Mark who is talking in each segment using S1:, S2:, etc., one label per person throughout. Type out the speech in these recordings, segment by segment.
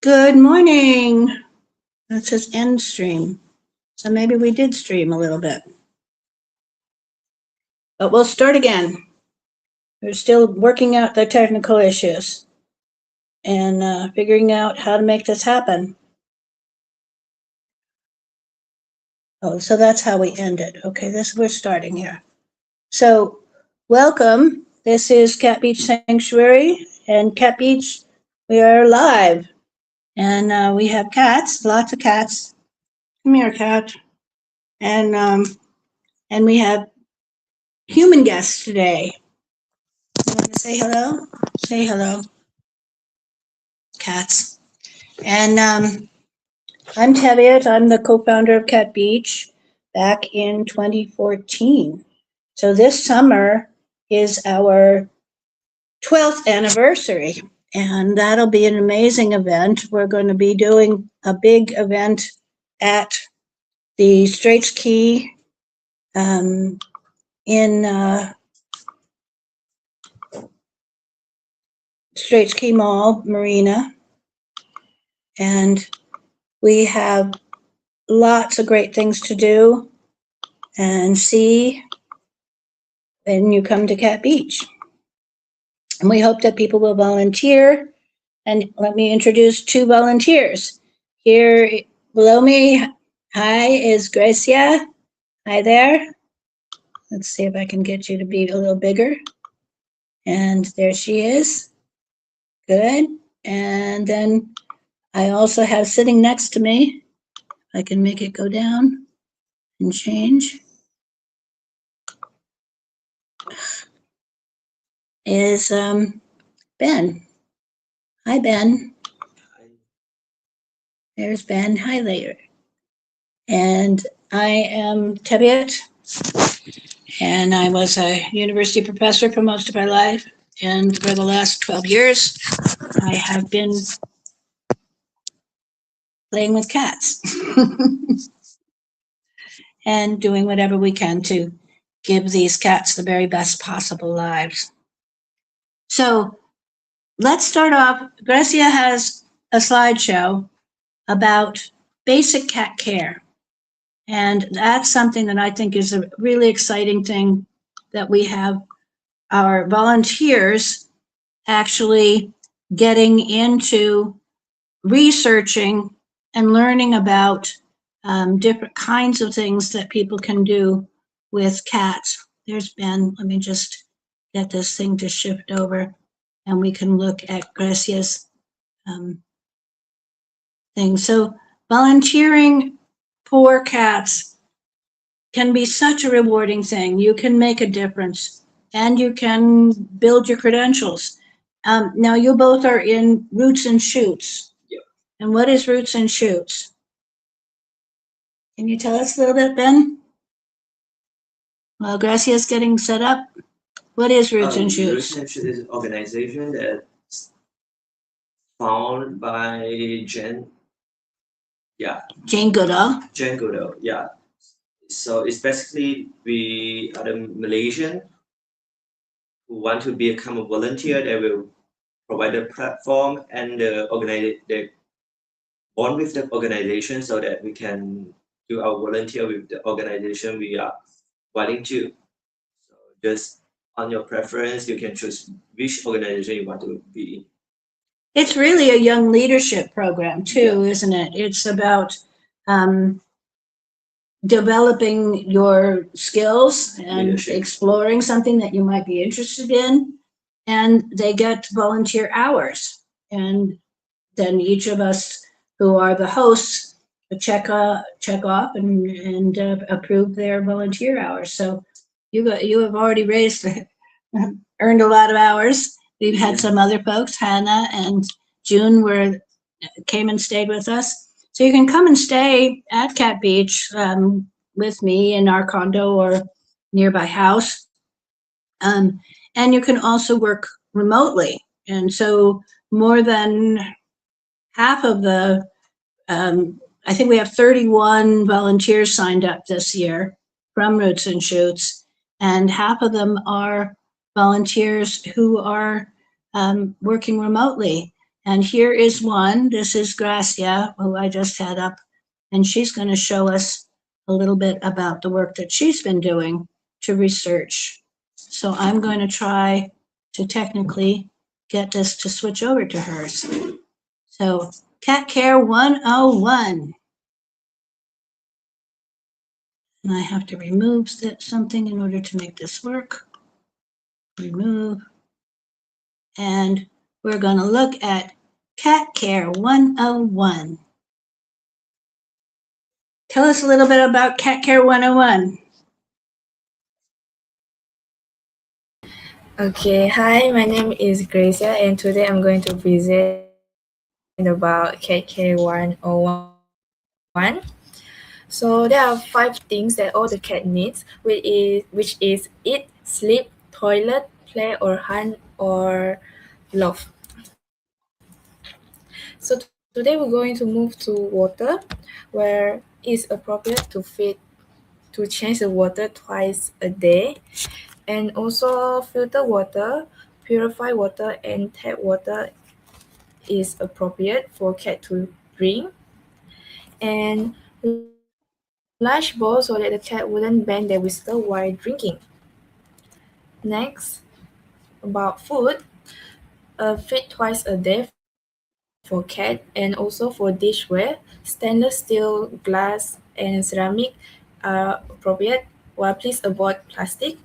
S1: Good morning. That says end stream. So maybe we did stream a little bit. But we'll start again. We're still working out the technical issues and figuring out how to make this happen. Oh, so that's how we end it. Okay, we're starting here. So welcome. This is Cat Beach Sanctuary and Cat Beach. We are live and we have cats, lots of cats. Come here, cat. And we have human guests today. You want to say hello? Say hello, cats. And I'm Teviot. I'm the co-founder of Cat Beach back in 2014. So this summer is our 12th anniversary, and that'll be an amazing event. We're going to be doing a big event at the Straits Key in Straits Key Mall Marina, and we have lots of great things to do and see when you come to Cat Beach. And we hope that people will volunteer. And let me introduce two volunteers. Here below me, hi, is Gracia. Hi there. Let's see if I can get you to be a little bigger. And there she is. Good. And then I also have sitting next to me, I can make it go down and change, is Ben. Hi, Ben. There's Ben. Hi, later. And I am Teviot, and I was a university professor for most of my life. And for the last 12 years, I have been playing with cats and doing whatever we can to give these cats the very best possible lives. So let's start off. Gracia has a slideshow about basic cat care. And that's something that I think is a really exciting thing, that we have our volunteers actually getting into researching and learning about different kinds of things that people can do with cats. There's Ben. Let me just get this thing to shift over and we can look at Gracia's thing. So volunteering for cats can be such a rewarding thing. You can make a difference and you can build your credentials. Now you both are in Roots and Shoots.
S2: Yep.
S1: And what is Roots and Shoots? Can you tell us a little bit, Ben? While Gracia's getting set up, what is Roots and Shoots?
S2: Roots and Shoots is an organization that's founded by Jane
S1: Goodall.
S2: Jane Goodall, yeah. So it's basically we are the Malaysian who want to become a volunteer. They will provide a platform and the bond with the organization so that we can do our volunteer with the organization we are wanting to. So just on your preference, you can choose which organization you want to be in.
S1: It's really a young leadership program too, isn't it? It's about developing your skills and
S2: Leadership.
S1: exploring something that you might be interested in. And they get volunteer hours. And then each of us who are the hosts check off and approve their volunteer hours. So you have already earned a lot of hours. We've had some other folks, Hannah and June came and stayed with us. So you can come and stay at Cat Beach with me in our condo or nearby house. And you can also work remotely. And so more than half of the, I think we have 31 volunteers signed up this year from Roots and Shoots, and half of them are volunteers who are working remotely. And here is one. This is Gracia, who I just had up, and she's going to show us a little bit about the work that she's been doing to research. So I'm going to try to technically get this to switch over to hers. So Cat Care 101. And I have to remove something in order to make this work. Remove. And we're going to look at Cat Care 101. Tell us a little bit about Cat Care 101.
S3: Okay, hi, my name is Gracia, and today I'm going to present about Cat Care 101. So there are 5 things that all the cat needs, which is eat, sleep, toilet, play or hunt or love. So today we're going to move to water, where it's appropriate to change the water twice a day, and also filter water, purify water, and tap water is appropriate for cat to drink, and large bowl so that the cat wouldn't bend their whisker while drinking. Next, about food, feed twice a day for cat, and also for dishware, stainless steel, glass, and ceramic are appropriate, while please avoid plastic.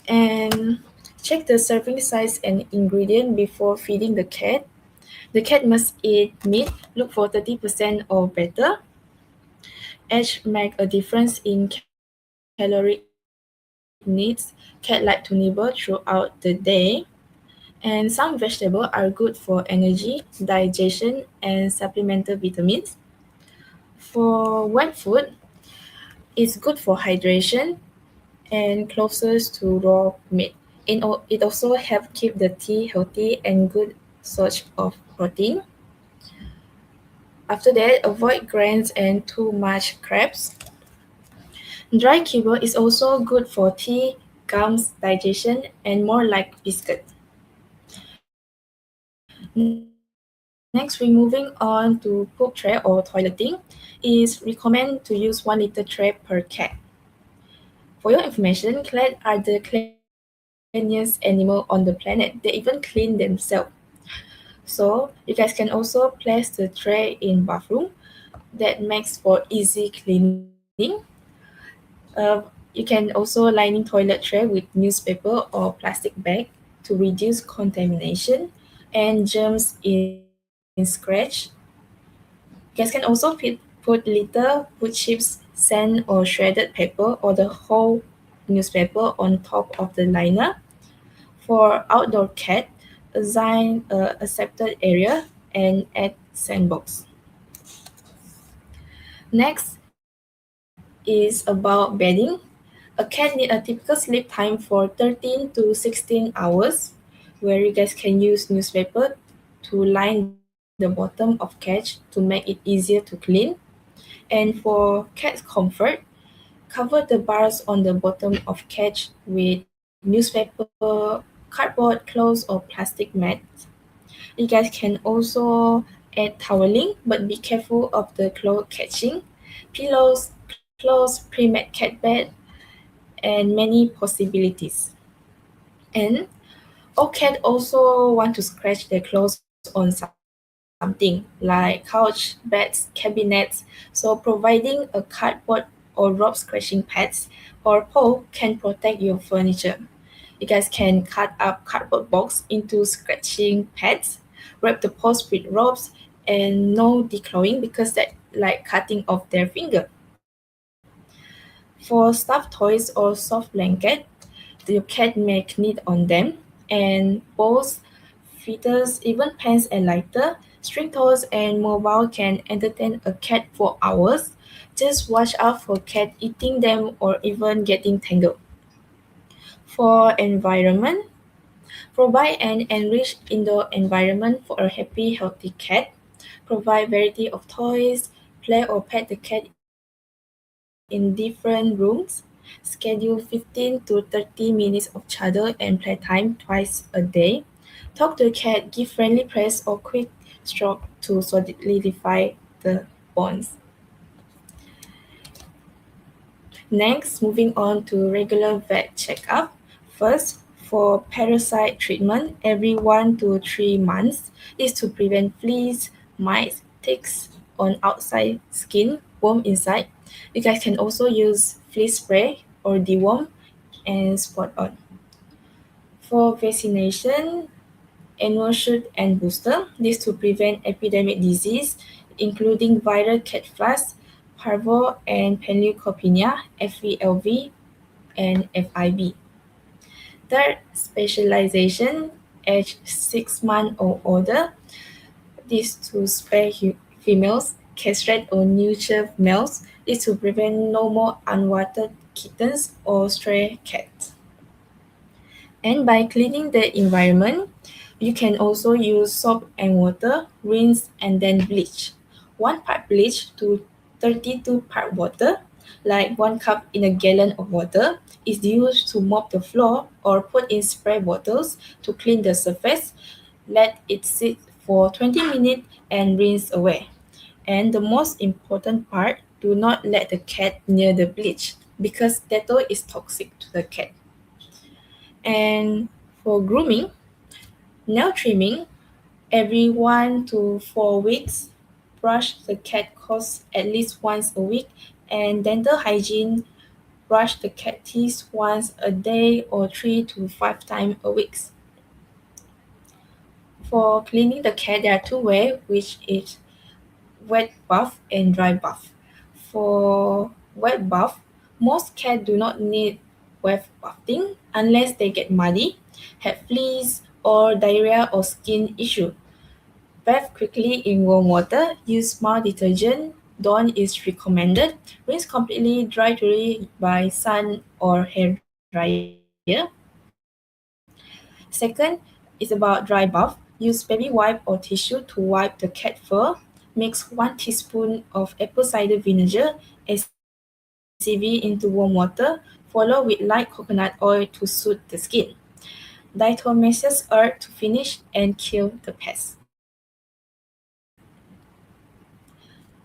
S3: And check the serving size and ingredient before feeding the cat. The cat must eat meat, look for 30% or better. Age make a difference in caloric needs. Cat like to nibble throughout the day. And some vegetables are good for energy, digestion, and supplemental vitamins. For wet food, it's good for hydration and closest to raw meat. It also helps keep the teeth healthy and good source of protein. After that, avoid grains and too much crabs. Dry kibble is also good for teeth, gums, digestion, and more like biscuit. Next, we're moving on to poop tray or toileting. It's recommended to use 1 liter tray per cat. For your information, cats are the cleanest animal on the planet. They even clean themselves. So you guys can also place the tray in bathroom. That makes for easy cleaning. You can also lining toilet tray with newspaper or plastic bag to reduce contamination and germs in scratch. You guys can also put litter, wood chips, sand or shredded paper or the whole newspaper on top of the liner. For outdoor cat, assign a accepted area and add sandbox. Next is about bedding. A cat needs a typical sleep time for 13 to 16 hours, where you guys can use newspaper to line the bottom of cage to make it easier to clean. And for cat's comfort, cover the bars on the bottom of cage with newspaper, cardboard, clothes, or plastic mats. You guys can also add toweling, but be careful of the claw catching, pillows, clothes, pre-made cat bed, and many possibilities. And all cats also want to scratch their claws on something like couch, beds, cabinets. So providing a cardboard or rope scratching pads or pole can protect your furniture. You guys can cut up cardboard box into scratching pads, wrap the post with ropes, and no declawing because that like cutting off their finger. For stuffed toys or soft blanket, your cat may knit on them, and balls, feeders, even pens and lighter, string toys and mobile can entertain a cat for hours. Just watch out for cat eating them or even getting tangled. For environment, provide an enriched indoor environment for a happy, healthy cat. Provide variety of toys, play or pet the cat in different rooms. Schedule 15 to 30 minutes of cuddle and playtime twice a day. Toilet Talk to the cat, give friendly press or quick stroke to solidify the bonds. Next, moving on to regular vet checkup. First, for parasite treatment, every 1 to 3 months is to prevent fleas, mites, ticks on outside skin, worm inside. You guys can also use flea spray or deworm and spot on. For vaccination, annual shoot and booster, this to prevent epidemic disease, including viral cat flus, parvo and panleukopenia, FVLV, and FIB. Third, specialization, age 6 months or older. This to spare females, castrate or neuter males. This to prevent no more unwanted kittens or stray cats. And by cleaning the environment, you can also use soap and water, rinse and then bleach. 1 part bleach to 32 part water, like 1 cup in a gallon of water, is used to mop the floor or put in spray bottles to clean the surface. Let it sit for 20 minutes and rinse away. And the most important part, do not let the cat near the bleach because Dettol is toxic to the cat. And for grooming, nail trimming, every 1 to 4 weeks, brush the cat coats at least once a week, and dental hygiene, brush the cat teeth once a day or 3 to 5 times a week. For cleaning the cat, there are 2 ways, which is wet bath and dry bath. For wet bath, most cats do not need wet bathing unless they get muddy, have fleas, or diarrhea or skin issue. Bath quickly in warm water, use mild detergent, Dawn is recommended, rinse completely dry thoroughly by sun or hair dryer. Second is about dry bath. Use baby wipe or tissue to wipe the cat fur. Mix 1 teaspoon of apple cider vinegar, ACV, into warm water. Follow with light coconut oil to soothe the skin. Diatomaceous earth to finish and kill the pests.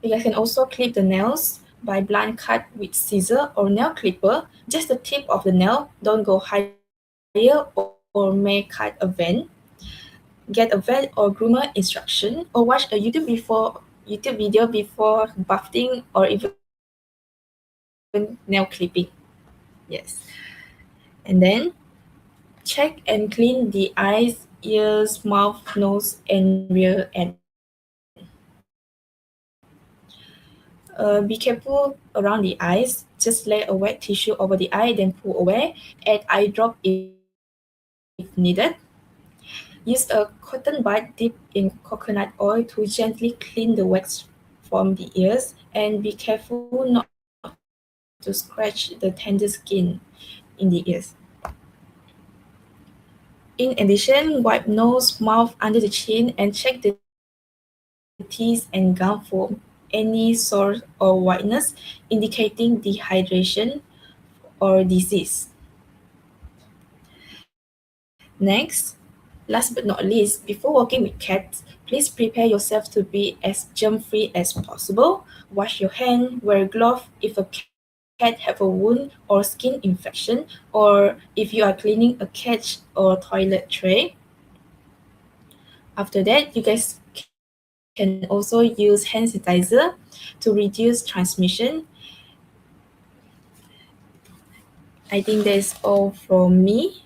S3: You guys can also clip the nails by blunt cut with scissor or nail clipper. Just the tip of the nail, don't go higher or may cut a vein. Get a vet or groomer instruction or watch a YouTube video before buffing or even nail clipping. Yes. And then check and clean the eyes, ears, mouth, nose, and rear end. Be careful around the eyes. Just lay a wet tissue over the eye, then pull away. Add eye drop if needed. Use a cotton bud dipped in coconut oil to gently clean the wax from the ears, and be careful not to scratch the tender skin in the ears. In addition, wipe nose, mouth, under the chin, and check the teeth and gum for any sore or whiteness, indicating dehydration or disease. Next, last but not least, before working with cats, please prepare yourself to be as germ-free as possible. Wash your hand, wear a glove if a cat have a wound or skin infection, or if you are cleaning a cage or toilet tray. After that, you guys can also use hand sanitizer to reduce transmission. I think that is all from me.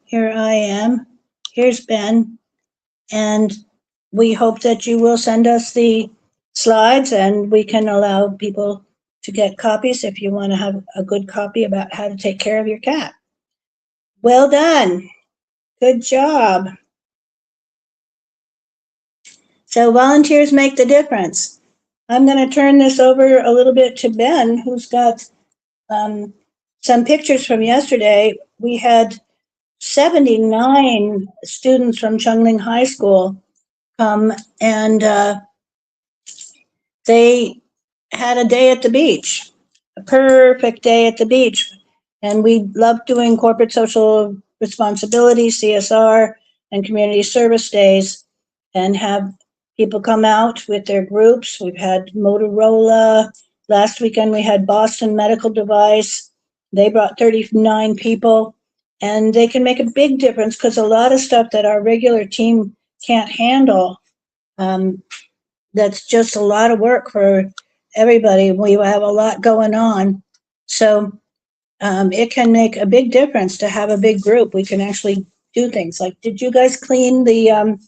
S1: Here I am. Here's Ben. And we hope that you will send us the slides and we can allow people to get copies if you want to have a good copy about how to take care of your cat. Well done. Good job. So volunteers make the difference. I'm going to turn this over a little bit to Ben, who's got some pictures from yesterday. We had 79 students from Chungling High School come, and they had a day at the beach, a perfect day at the beach. And we love doing corporate social responsibility, CSR, and community service days, and have people come out with their groups. We've had Motorola. Last weekend we had Boston Medical Device. They brought 39 people, and they can make a big difference because a lot of stuff that our regular team can't handle, that's just a lot of work for everybody. We have a lot going on. So it can make a big difference to have a big group. We can actually do things like, did you guys clean the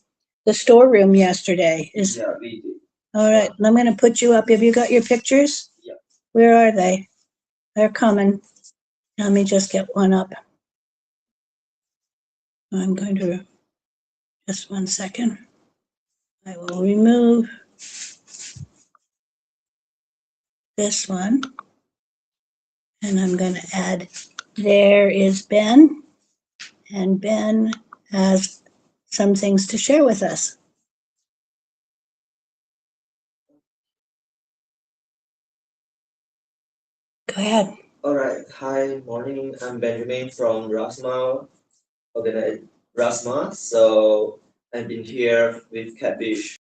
S1: storeroom yesterday?
S2: Yeah, we do.
S1: All right, I'm going to put you up. Have you got your pictures?
S2: Yeah.
S1: Where are they? They're coming. Let me just get one up. I'm going to, just 1 second. I will remove this one. And I'm going to add, there is Ben. And Ben has some things to share with us. Go ahead.
S2: All right. Hi, morning. I'm Benjamin from Rasma, Rasma. So I've been here with Catfish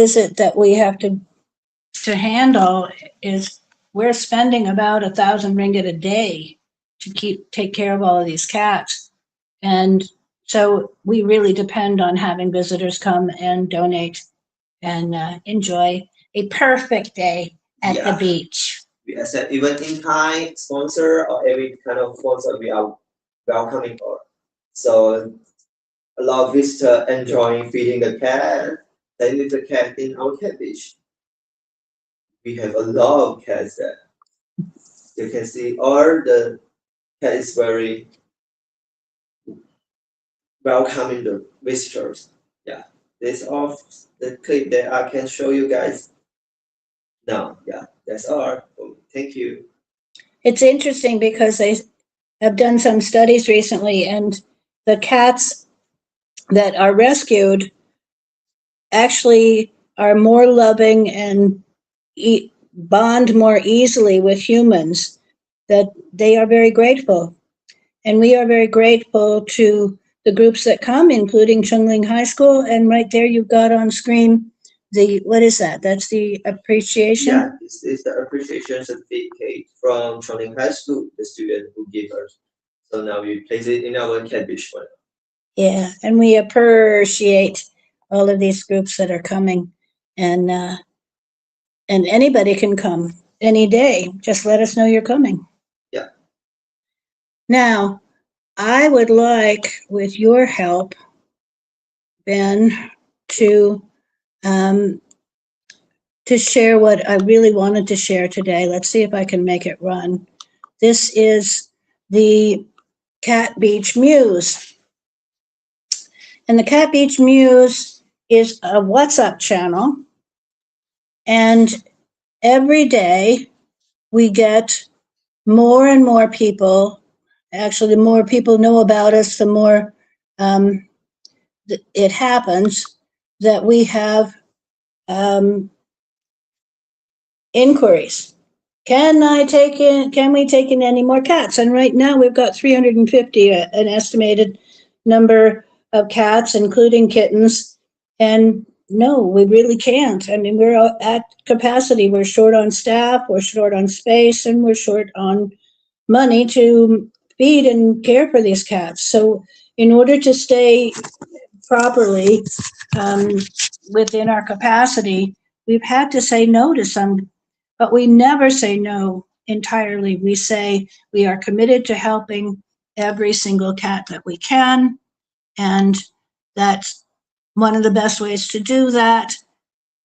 S1: visit that we have to handle is we're spending about 1,000 ringgit a day to take care of all of these cats. And so we really depend on having visitors come and donate and enjoy a perfect day at the
S2: Yeah.
S1: beach.
S2: We accept even in-kind sponsor or every kind of sponsor we are welcoming for. So a lot of visitors enjoying feeding the cat. They leave the cat in our cat beach. We have a lot of cats there. You can see all the cat is very welcoming the visitors. Yeah, this all the clip that I can show you guys now. Yeah, that's all. Thank you.
S1: It's interesting because they have done some studies recently, and the cats that are rescued actually are more loving and bond more easily with humans, that they are very grateful. And we are very grateful to the groups that come, including Chungling High School. And right there, you've got on screen what is that? That's the appreciation?
S2: Yeah, this is the appreciation certificate from Chongqing High School, the student who gave us. So now we place it in our cat beach one.
S1: Yeah, and we appreciate all of these groups that are coming, and anybody can come any day. Just let us know you're coming.
S2: Yeah.
S1: Now, I would like, with your help, Ben, to share what I really wanted to share today. Let's see if I can make it run. This is the Cat Beach Muse. And the Cat Beach Muse is a WhatsApp channel. And every day we get more and more people. Actually, the more people know about us, the more it happens that we have inquiries. Can we take in any more cats? And right now we've got 350, an estimated number of cats, including kittens. And no, we really can't. I mean, we're at capacity. We're short on staff, we're short on space, and we're short on money to feed and care for these cats. So in order to stay properly within our capacity, we've had to say no to some, but we never say no entirely. We say we are committed to helping every single cat that we can, and that's one of the best ways to do that.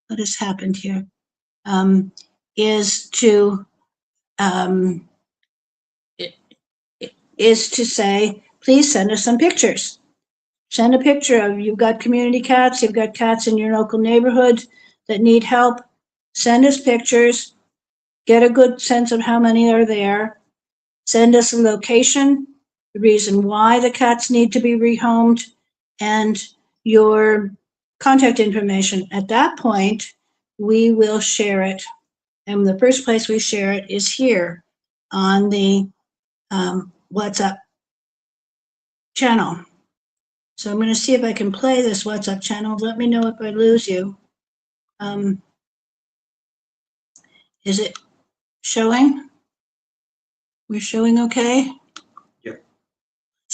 S1: What has happened here? Is to say, please send us some pictures. Send a picture of, you've got community cats, you've got cats in your local neighborhood that need help. Send us pictures, get a good sense of how many are there. Send us a location, the reason why the cats need to be rehomed, and your contact information. At that point, we will share it. And the first place we share it is here on the WhatsApp channel. So I'm going to see if I can play this WhatsApp channel. Let me know if I lose you. Is it showing? We're showing okay?
S2: Yep.
S1: Let's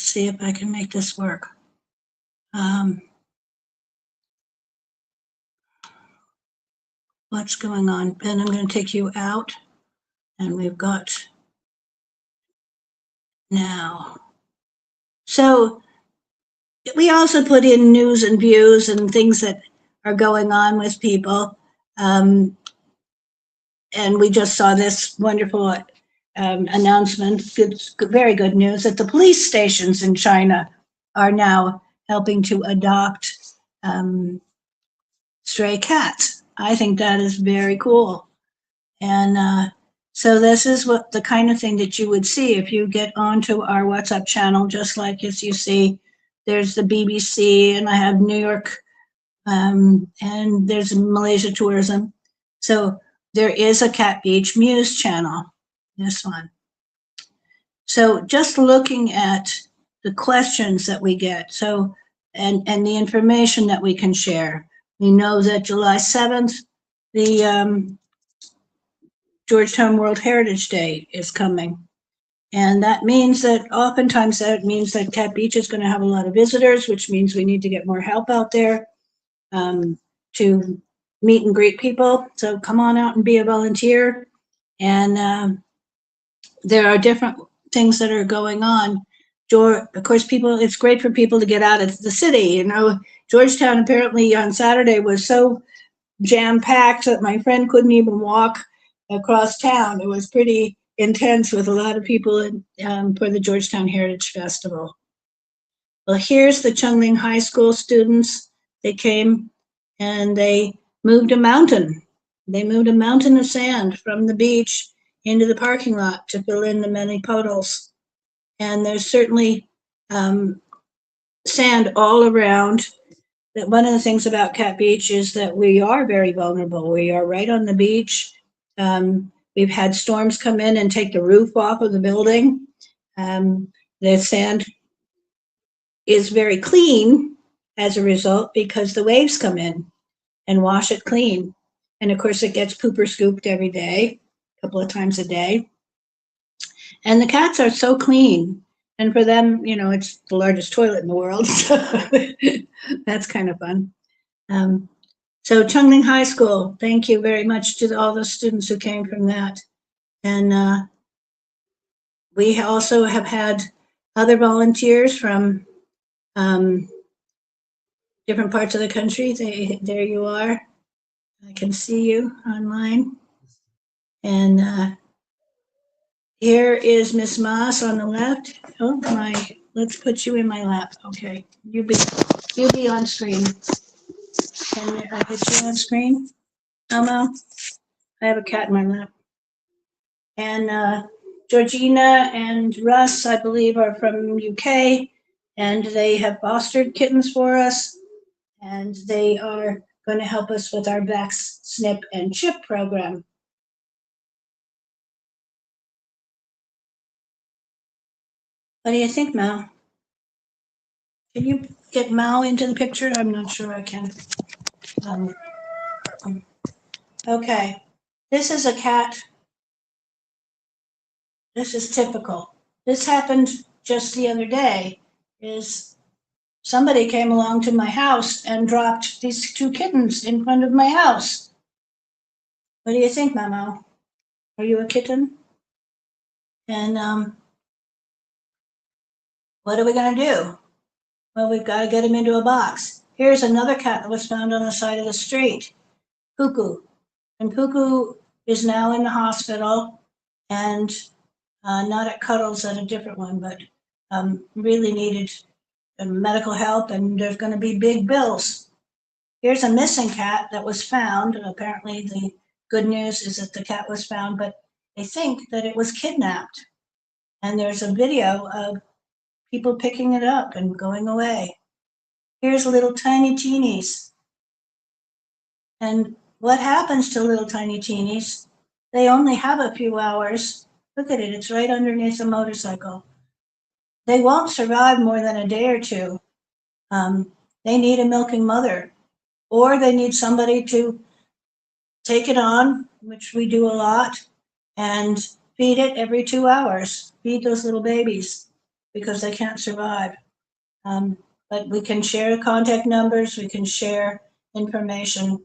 S1: see if I can make this work. What's going on? Ben, I'm going to take you out. And we've got now. So we also put in news and views and things that are going on with people. And we just saw this wonderful announcement, very good news, that the police stations in China are now helping to adopt stray cats. I think that is very cool. And so this is what the kind of thing that you would see if you get onto our WhatsApp channel, just like as you see, there's the BBC, and I have New York, and there's Malaysia Tourism. So there is a Cat Beach Muse channel, this one. So just looking at the questions that we get, so and the information that we can share. We know that July 7th, the Georgetown World Heritage Day is coming. And that means that oftentimes that means that Cat Beach is going to have a lot of visitors, which means we need to get more help out there to meet and greet people. So come on out and be a volunteer. And there are different things that are going on. Of course, it's great for people to get out of the city. You know, Georgetown apparently on Saturday was so jam-packed that my friend couldn't even walk across town. It was pretty intense with a lot of people for the Georgetown Heritage Festival. Well, here's the Chungling High School students. They came and they moved a mountain. They moved a mountain of sand from the beach into the parking lot to fill in the many puddles. And there's certainly sand all around. That one of the things about Cat Beach is that we are very vulnerable. We are right on the beach. We've had storms come in and take the roof off of the building. The sand is very clean as a result because the waves come in and wash it clean. And of course it gets pooper scooped every day, a couple of times a day. And the cats are so clean. And for them, you know, it's the largest toilet in the world. So that's kind of fun. So Chungling High School, thank you very much to all the students who came from that. And we also have had other volunteers from different parts of the country. There you are. I can see you online. And here is Miss Moss on the left. Oh my, let's put you in my lap. Okay, you be on screen. Can I get you on screen? Elmo? I have a cat in my lap. And Georgina and Russ, I believe, are from UK, and they have fostered kittens for us, and they are going to help us with our Vax, Snip, and Chip program. What do you think, Mal? Can you get Mal into the picture? I'm not sure I can. Okay, this is a cat. This is typical. This happened just the other day. Somebody came along to my house and dropped these two kittens in front of my house. What do you think, Mamo? Are you a kitten? And what are we going to do? Well, we've got to get him into a box. Here's another cat that was found on the side of the street, Cuckoo. And Cuckoo is now in the hospital and not at Cuddles, at a different one, but really needed medical help, and there's going to be big bills. Here's a missing cat that was found. Apparently the good news is that the cat was found, but they think that it was kidnapped. And there's a video of people picking it up and going away. Here's little tiny teenies. And what happens to little tiny teenies? They only have a few hours. Look at it, it's right underneath the motorcycle. They won't survive more than a day or two. They need a milking mother, or they need somebody to take it on, which we do a lot, and feed it every 2 hours. Feed those little babies because they can't survive. But we can share contact numbers, we can share information.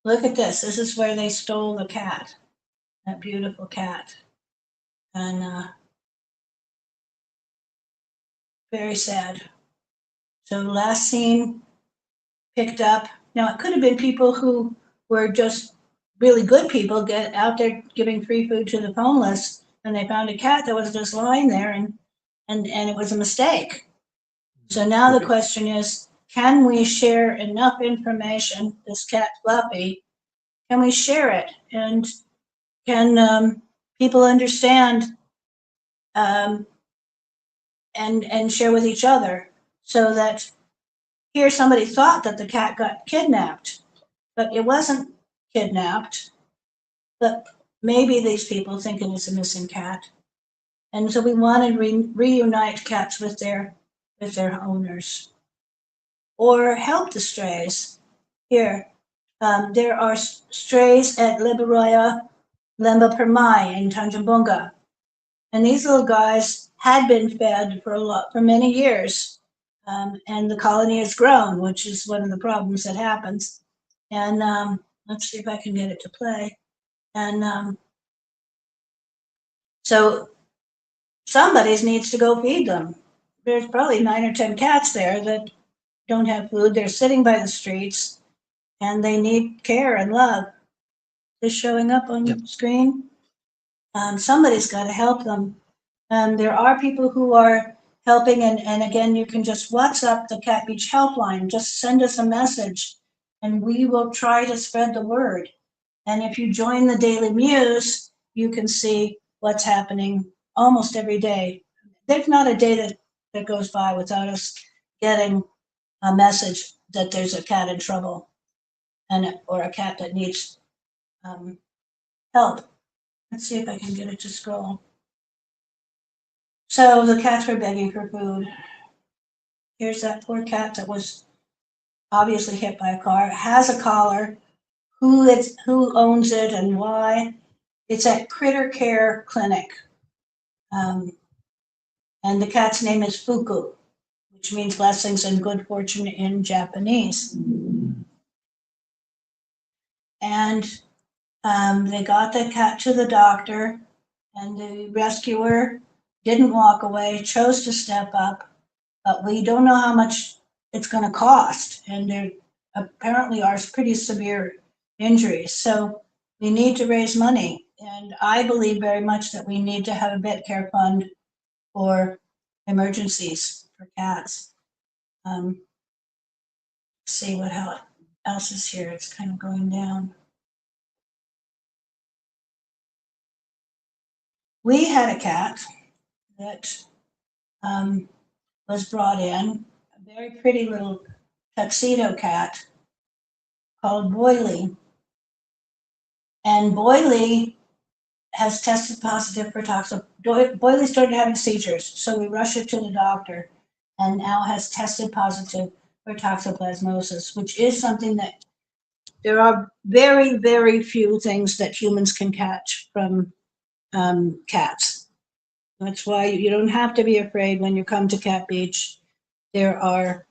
S1: Look at this. This is where they stole the cat, that beautiful cat. And very sad. So last seen, picked up. Now it could have been people who were just really good people, get out there giving free food to the homeless, and they found a cat that was just lying there, and it was a mistake. So now the question is, can we share enough information? This cat Fluffy, can we share it? And can people understand and share with each other, so that here somebody thought that the cat got kidnapped, but it wasn't kidnapped, but maybe these people think it is a missing cat. And so we want to reunite cats with their owners. or help the strays. Here, there are strays at Liberoya Lemba Permai in Tanjung. And these little guys had been fed for many years. And the colony has grown, which is one of the problems that happens. And let's see if I can get it to play. And so somebody needs to go feed them. There's probably 9 or 10 cats there that don't have food. They're sitting by the streets and they need care and love. Is showing up on the screen? Somebody's got to help them. There are people who are helping, and again, you can just WhatsApp the Cat Beach Helpline. Just send us a message, and we will try to spread the word. And if you join the Daily Muse, you can see what's happening almost every day. There's not a day that goes by without us getting a message that there's a cat in trouble, or a cat that needs help. Let's see if I can get it to scroll. So the cats were begging for food. Here's that poor cat that was obviously hit by a car. It has a collar. Who owns it and why? It's at Critter Care Clinic. And the cat's name is Fuku, which means blessings and good fortune in Japanese. And they got the cat to the doctor, and the rescuer didn't walk away, chose to step up, but we don't know how much it's going to cost. And there apparently are pretty severe injuries. So we need to raise money. And I believe very much that we need to have a vet care fund for emergencies for cats. See what else is here. It's kind of going down. We had a cat that was brought in, a very pretty little tuxedo cat called Boily. And Boily has tested positive for Boily started having seizures, so we rushed it to the doctor and now has tested positive for toxoplasmosis, which is something that there are very, very few things that humans can catch from cats. That's why you don't have to be afraid when you come to Cat Beach. There are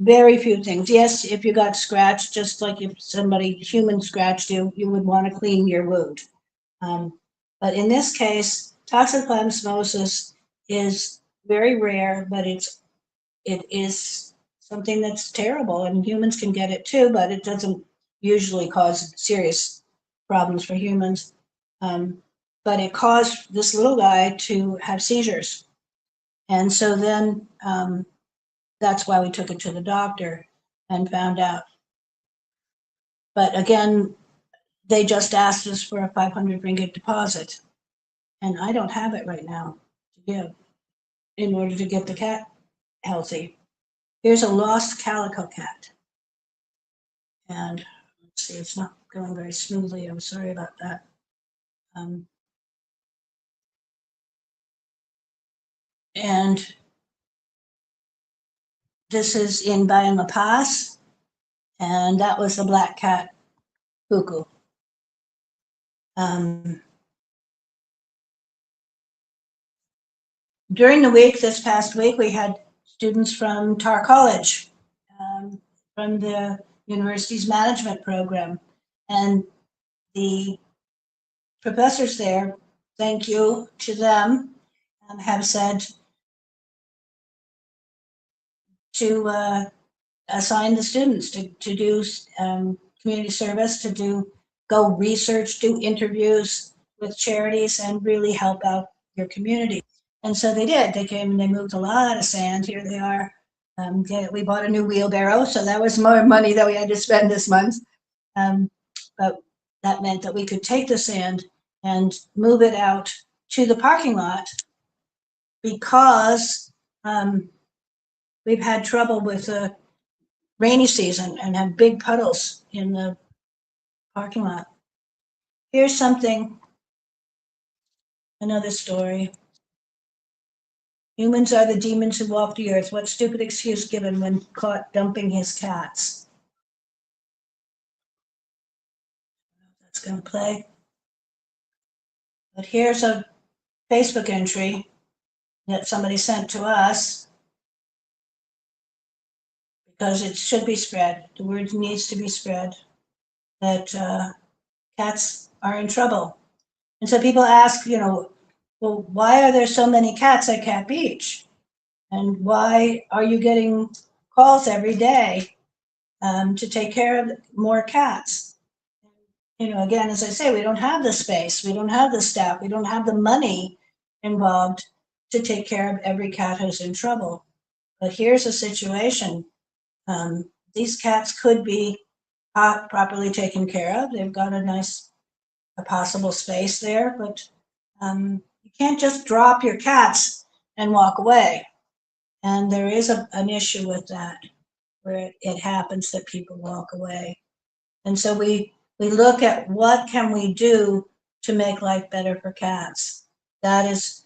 S1: very few things. Yes, if you got scratched, just like if human scratched you, you would want to clean your wound. But in this case, toxoplasmosis is very rare, but it is something that's terrible, and humans can get it too, but it doesn't usually cause serious problems for humans. But it caused this little guy to have seizures. And so then that's why we took it to the doctor and found out. But again, they just asked us for a 500 ringgit deposit. And I don't have it right now to give in order to get the cat healthy. Here's a lost calico cat. And let's see, it's not going very smoothly. I'm sorry about that. And this is in Bayan La Paz, and that was the black cat, Fuku. During the week, this past week, we had students from Tar College, from the university's management program. And the professors there, thank you to them, have said to assign the students to do community service, to go research, do interviews with charities, and really help out your community. And so they did. They came and they moved a lot of sand. Here they are. We bought a new wheelbarrow, so that was more money that we had to spend this month. But that meant that we could take the sand and move it out to the parking lot, because we've had trouble with the rainy season and have big puddles in the parking lot. Here's another story. Humans are the demons who walk the earth. What stupid excuse given when caught dumping his cats? That's going to play. But here's a Facebook entry that somebody sent to us because it should be spread. The word needs to be spread that cats are in trouble. And so people ask, well, why are there so many cats at Cat Beach? And why are you getting calls every day to take care of more cats? Again, as I say, we don't have the space, we don't have the staff, we don't have the money involved to take care of every cat who's in trouble. But here's a situation. These cats could be properly taken care of. They've got a possible space there, but you can't just drop your cats and walk away. And there is an issue with that, where it happens that people walk away. And so we look at what can we do to make life better for cats. That is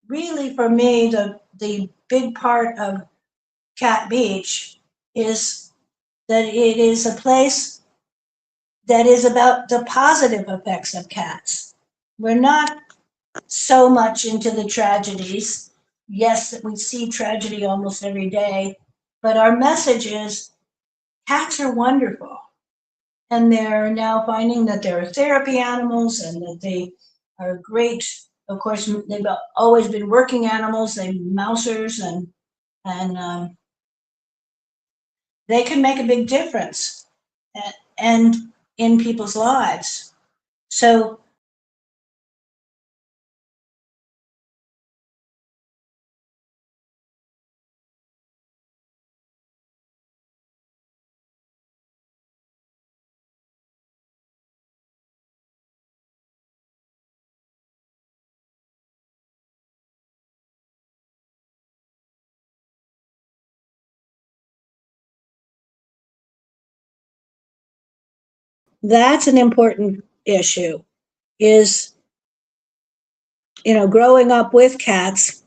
S1: really, for me, the big part of Cat Beach is that it is a place that is about the positive effects of cats. We're not so much into the tragedies. Yes, we see tragedy almost every day, but our message is cats are wonderful. And they're now finding that they're therapy animals and that they are great. Of course, they've always been working animals, they're mousers, and they can make a big difference and in people's lives. So that's an important issue, is, growing up with cats,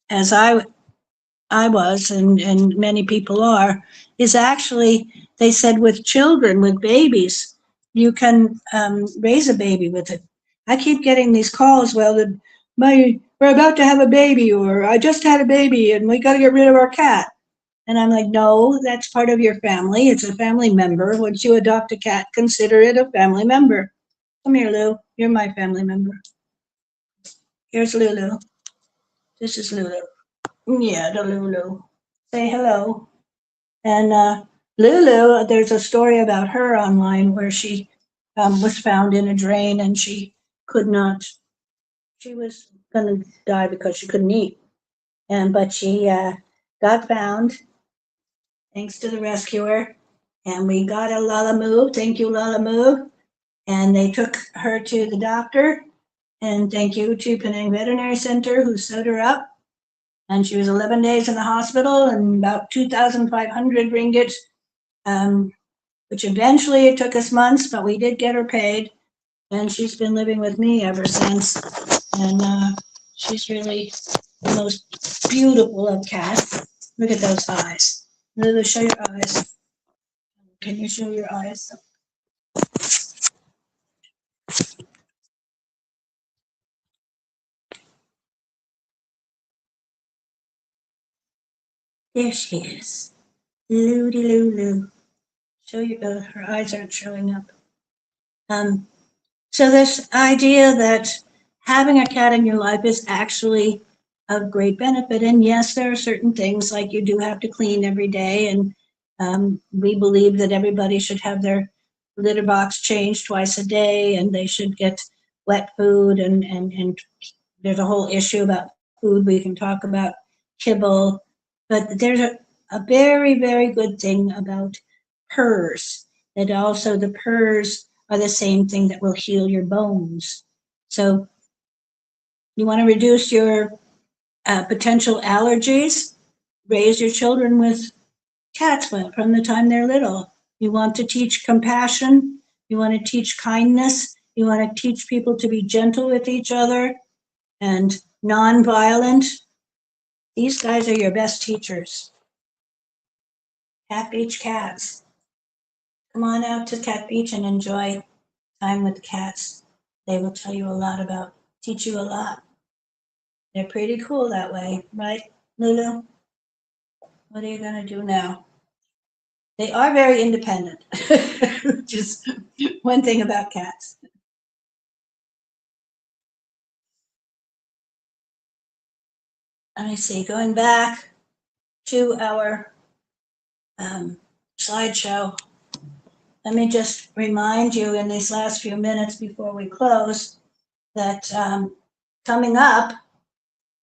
S1: as I was, and many people are, is actually, they said with children, with babies, you can raise a baby with it. I keep getting these calls, well, we're about to have a baby, or I just had a baby and we got to get rid of our cat. And I'm like, no, that's part of your family. It's a family member. Once you adopt a cat, consider it a family member. Come here, Lou. You're my family member. Here's Lulu. This is Lulu. Yeah, the Lulu. Say hello. And Lulu, there's a story about her online where she was found in a drain and she was going to die because she couldn't eat. But she got found thanks to the rescuer. And we got a Lala-Moo. Thank you, Lala-Moo. And they took her to the doctor. And thank you to Penang Veterinary Center, who sewed her up. And she was 11 days in the hospital and about 2,500 ringgit, which eventually it took us months, but we did get her paid. And she's been living with me ever since. And she's really the most beautiful of cats. Look at those eyes. Lulu, show your eyes. Can you show your eyes? There she is. Ludi Lulu. Show your, her eyes aren't showing up. So this idea that having a cat in your life is actually of great benefit. And yes, there are certain things like you do have to clean every day. And we believe that everybody should have their litter box changed twice a day, and they should get wet food. And there's a whole issue about food. We can talk about kibble. But there's a very, very good thing about purrs, that also the purrs are the same thing that will heal your bones. So you want to reduce your potential allergies, raise your children with cats from the time they're little. You want to teach compassion. You want to teach kindness. You want to teach people to be gentle with each other and non-violent. These guys are your best teachers. Cat Beach Cats. Come on out to Cat Beach and enjoy time with cats. They will tell you a lot about, teach you a lot. They're pretty cool that way, right, Lulu? What are you gonna do now? They are very independent, which is one thing about cats. Let me see, going back to our slideshow, let me just remind you in these last few minutes before we close that coming up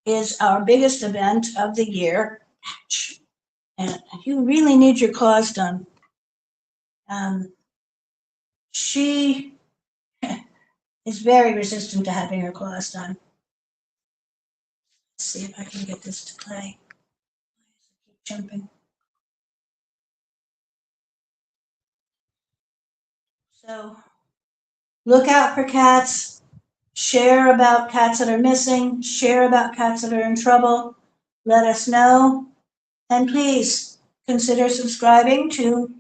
S1: is our biggest event of the year. And you really need your claws done. She is very resistant to having her claws done. Let's see if I can get this to play. Keep jumping. So look out for cats. Share about cats that are missing. Share about cats that are in trouble. Let us know. And please consider subscribing to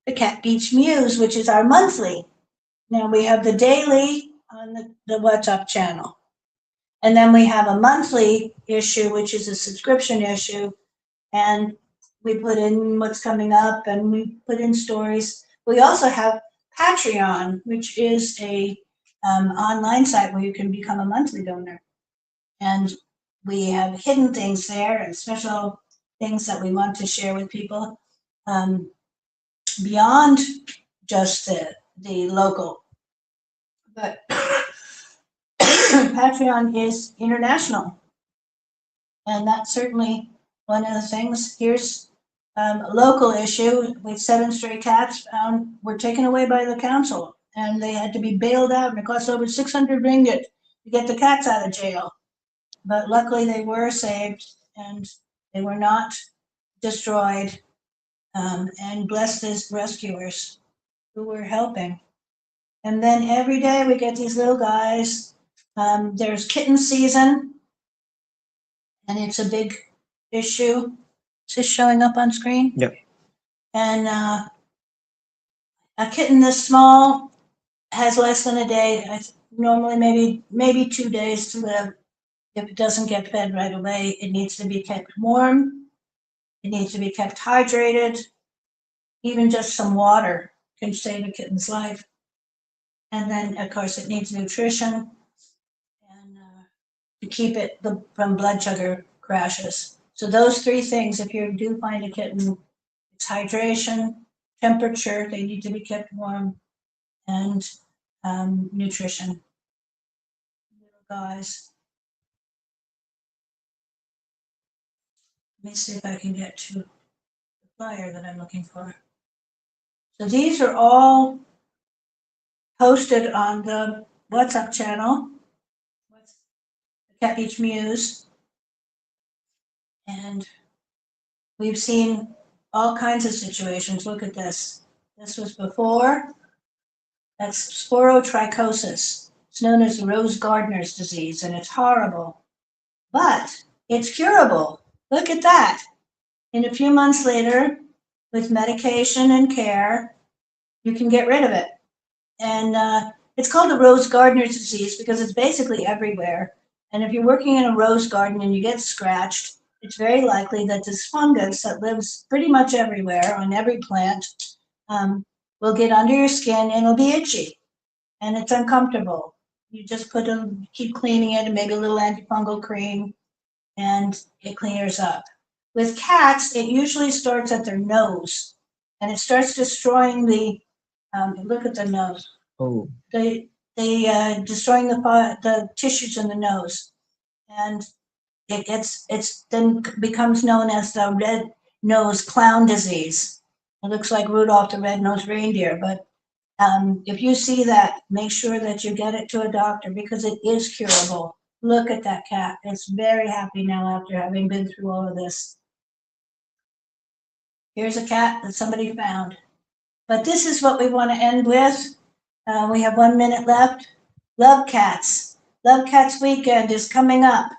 S1: the Cat Beach Muse, which is our monthly. Now we have the daily on the WhatsApp channel. And then we have a monthly issue, which is a subscription issue. And we put in what's coming up and we put in stories. We also have Patreon, which is a online site where you can become a monthly donor. And we have hidden things there and special things that we want to share with people beyond just the local. But Patreon is international. And that's certainly one of the things. Here's a local issue with 7 stray cats found were taken away by the council. And they had to be bailed out, and it cost over 600 ringgit to get the cats out of jail. But luckily they were saved and they were not destroyed, and blessed as rescuers who were helping. And then every day we get these little guys. There's kitten season, and it's a big issue. Is this showing up on screen?
S2: Yep.
S1: And a kitten this small has less than a day. Normally maybe 2 days to live. If it doesn't get fed right away, it needs to be kept warm. It needs to be kept hydrated. Even just some water can save a kitten's life. And then, of course, it needs nutrition and to keep it from blood sugar crashes. So those 3 things, if you do find a kitten, it's hydration, temperature, they need to be kept warm, and nutrition. Little guys. Let me see if I can get to the flyer that I'm looking for. So these are all posted on the WhatsApp channel, the Cat Beach Muse. And we've seen all kinds of situations. Look at this. This was before. That's sporotrichosis. It's known as Rose Gardner's disease, and it's horrible. But it's curable. Look at that. And a few months later, with medication and care, you can get rid of it. And it's called the Rose Gardner's disease because it's basically everywhere. And if you're working in a rose garden and you get scratched, it's very likely that this fungus that lives pretty much everywhere on every plant will get under your skin and it'll be itchy. And it's uncomfortable. You just keep cleaning it and maybe a little antifungal cream, and it clears up. With cats, it usually starts at their nose, and it starts destroying look at the nose.
S2: Oh.
S1: They destroying the tissues in the nose, and it then becomes known as the red nose clown disease. It looks like Rudolph the Red-Nosed Reindeer, but if you see that, make sure that you get it to a doctor because it is curable. Look at that cat. It's very happy now after having been through all of this. Here's a cat that somebody found. But this is what we want to end with. We have 1 minute left. Love Cats. Love Cats weekend is coming up.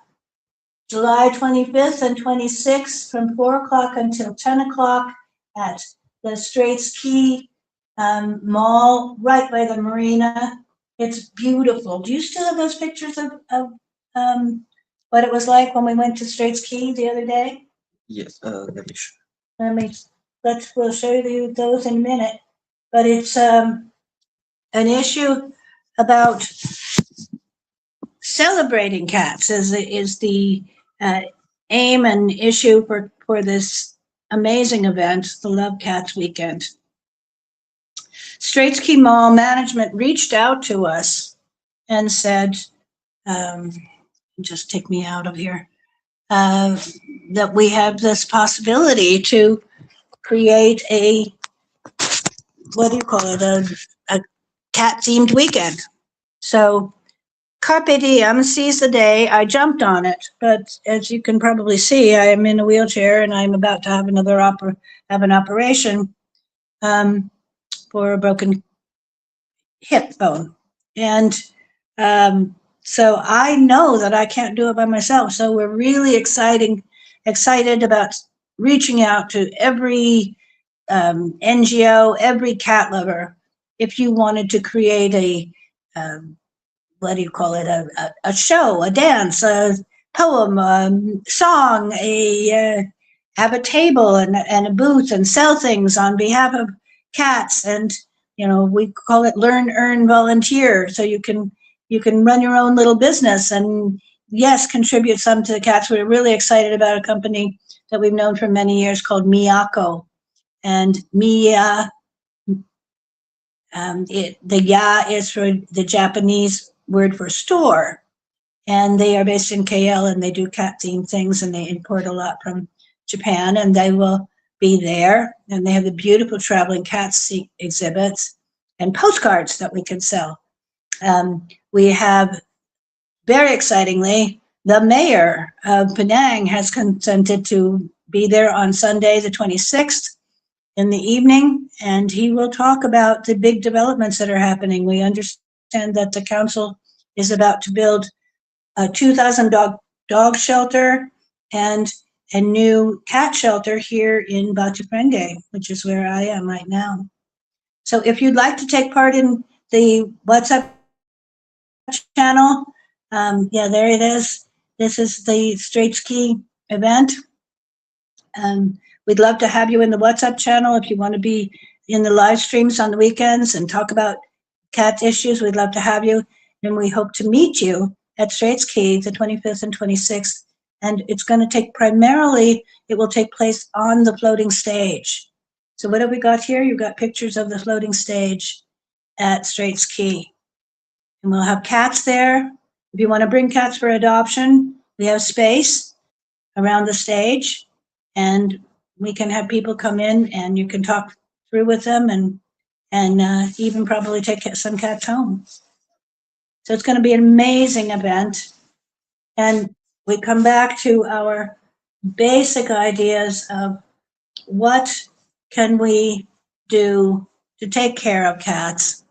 S1: July 25th and 26th from 4 o'clock until 10 o'clock at the Straits Key Mall, right by the marina. It's beautiful. Do you still have those pictures of what it was like when we went to Straits Key the other day?
S2: Yes, let me show.
S1: We'll show you those in a minute. But it's an issue about celebrating cats is the aim and issue for this amazing event, the Love Cats Weekend. Straits Key Mall management reached out to us and said, just take me out of here, that we have this possibility to create a, what do you call it, a cat-themed weekend. So Carpe Diem, seize the day. I jumped on it, but as you can probably see, I am in a wheelchair and I'm about to have an operation for a broken hip bone. And so I know that I can't do it by myself. So we're really excited about reaching out to every NGO, every cat lover. If you wanted to create a what do you call it? A show, a dance, a poem, song, have a table and a booth and sell things on behalf of cats. And we call it learn, earn, volunteer. So you can run your own little business and yes, contribute some to the cats. We're really excited about a company that we've known for many years called Miyako, and Miya. The ya is for the Japanese word for store, and they are based in KL and they do cat themed things and they import a lot from Japan, and they will be there, and they have the beautiful traveling cats exhibits and postcards that we can sell. We have, very excitingly, the mayor of Penang has consented to be there on Sunday the 26th in the evening, and he will talk about the big developments that are happening. We understand that the council is about to build a 2,000 dog shelter and a new cat shelter here in Batu Prenge, which is where I am right now. So if you'd like to take part in the WhatsApp channel, yeah, there it is. This is the Straits Key event. We'd love to have you in the WhatsApp channel. If you want to be in the live streams on the weekends and talk about cat issues, we'd love to have you. And we hope to meet you at Straits Key the 25th and 26th. And it's going to take it will take place on the floating stage. So what have we got here? You've got pictures of the floating stage at Straits Key. And we'll have cats there. If you want to bring cats for adoption, we have space around the stage. And we can have people come in and you can talk through with them and even probably take some cats home. So it's going to be an amazing event. And we come back to our basic ideas of what can we do to take care of cats.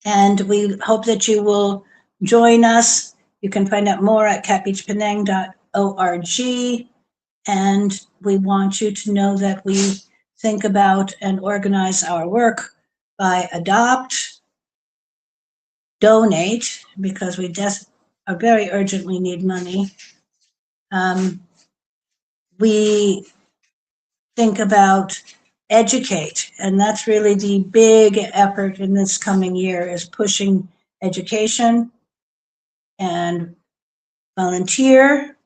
S1: And we hope that you will join us. You can find out more at catbeachpenang.org. And we want you to know that we think about and organize our work by adopt, donate, because we just very urgently need money. We think about educate, and that's really the big effort in this coming year, is pushing education and volunteer.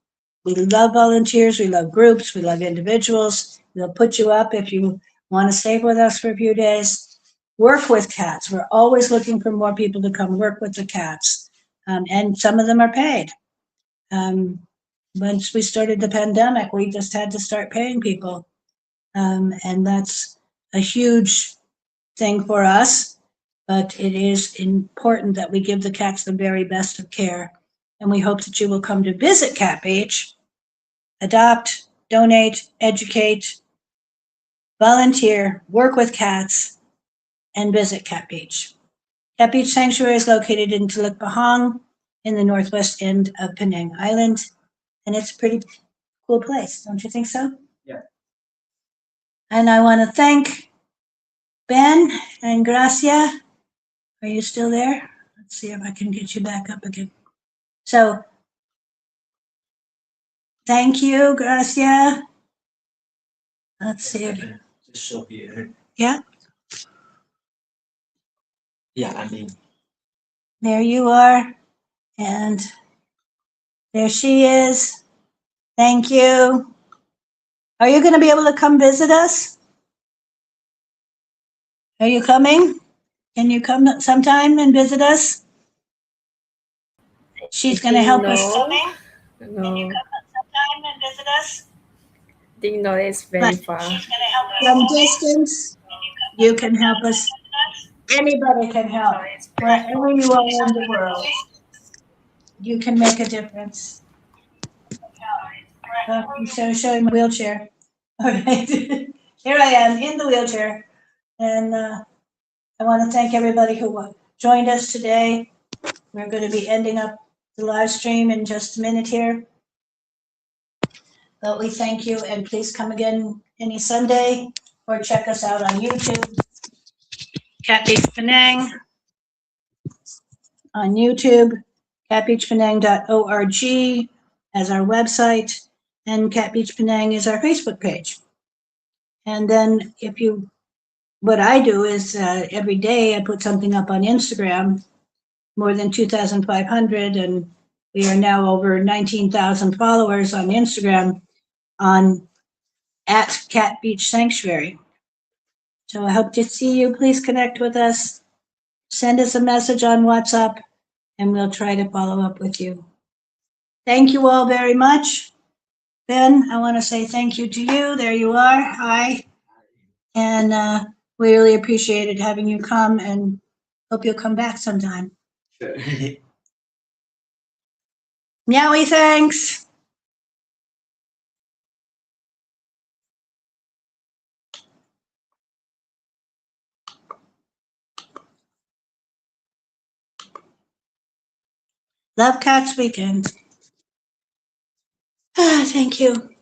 S1: We love volunteers, we love groups, we love individuals. We'll put you up if you want to stay with us for a few days. Work with cats. We're always looking for more people to come work with the cats. And some of them are paid. Once we started the pandemic, we just had to start paying people. And that's a huge thing for us, but it is important that we give the cats the very best of care. And we hope that you will come to visit Cat Beach, adopt, donate, educate, volunteer, work with cats, and visit Cat Beach. Cat Beach Sanctuary is located in Teluk Bahang. in the northwest end of Penang Island. And it's a pretty cool place, don't you think so?
S2: Yeah.
S1: And I want to thank Ben and Gracia. Are you still there? Let's see if I can get you back up again. So, thank you, Gracia. Let's see if,
S2: Just show here.
S1: yeah,
S2: Yeah, I mean.
S1: there you are. And there she is. Thank you. Are you going to be able to come visit us? Are you coming? Can you come sometime and visit us? She's going to help us.
S3: No.
S1: Can
S3: No,
S1: you come sometime and visit us?
S3: I think no, it's very far.
S1: From distance, you can help us. Anybody can help. Wherever you are in the world, you can make a difference. So showing my wheelchair. All right, here I am in the wheelchair, and I want to thank everybody who joined us today. We're going to be ending up the live stream in just a minute here. But we thank you, and please come again any Sunday or check us out on YouTube. Cat Beach Penang on YouTube, catbeachpenang.org as our website, and Cat Beach Penang is our Facebook page. And then what I do is every day I put something up on Instagram, more than 2,500, and we are now over 19,000 followers on Instagram at Cat Beach Sanctuary. So I hope to see you. Please connect with us. Send us a message on WhatsApp, and we'll try to follow up with you. Thank you all very much. Ben, I want to say thank you to you. There you are. Hi. And we really appreciated having you come, and hope you'll come back sometime.
S2: Sure.
S1: Meowie, thanks. Love Cats Weekend. Thank you.